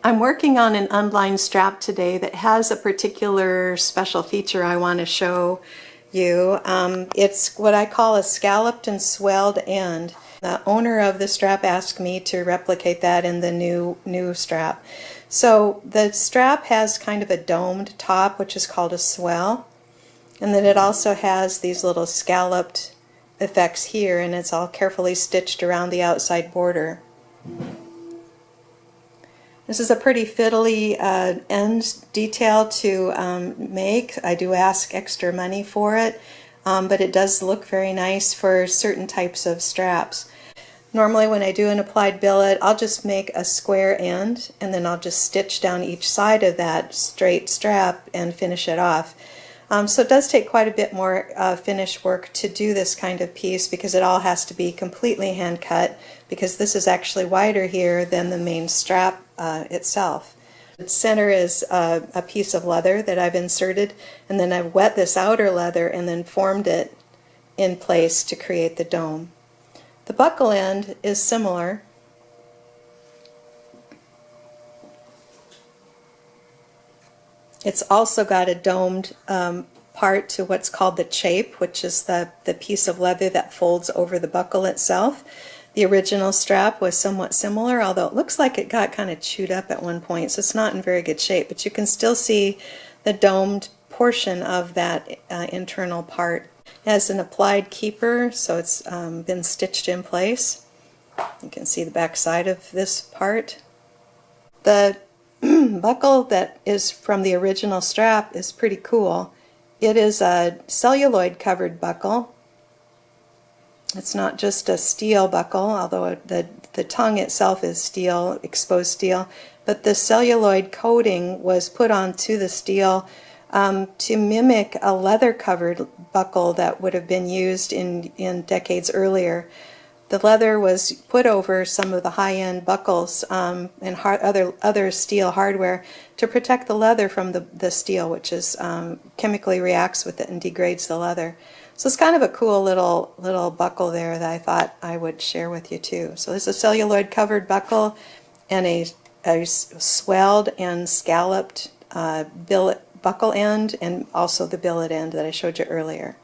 I'm working on an unlined strap today that has a particular special feature I want to show you. It's what I call a scalloped and swelled end. The owner of the strap asked me to replicate that in the new strap. So the strap has kind of a domed top, which is called a swell, and then it also has these little scalloped effects here, and it's all carefully stitched around the outside border. This is a pretty fiddly end detail to make. I do ask extra money for it, but it does look very nice for certain types of straps. Normally when I do an applied billet, I'll just make a square end and then I'll just stitch down each side of that straight strap and finish it off. So it does take quite a bit more finish work to do this kind of piece, because it all has to be completely hand cut, because this is actually wider here than the main strap itself. The center is a piece of leather that I've inserted, and then I've wet this outer leather and then formed it in place to create the dome. The buckle end is similar. It's also got a domed part to what's called the chape, which is the piece of leather that folds over the buckle itself. The original strap was somewhat similar, although it looks like it got kind of chewed up at one point, so it's not in very good shape, but you can still see the domed portion of that internal part. It has an applied keeper, so it's been stitched in place. You can see the back side of this part. The buckle that is from the original strap is pretty cool. It is a celluloid-covered buckle. It's not just a steel buckle, although the tongue itself is steel, exposed steel, but the celluloid coating was put onto the steel to mimic a leather-covered buckle that would have been used in decades earlier. The leather was put over some of the high-end buckles and other steel hardware to protect the leather from the steel, which is chemically reacts with it and degrades the leather. So it's kind of a cool little buckle there that I thought I would share with you too. So this is a celluloid-covered buckle and a swelled and scalloped billet buckle end, and also the billet end that I showed you earlier.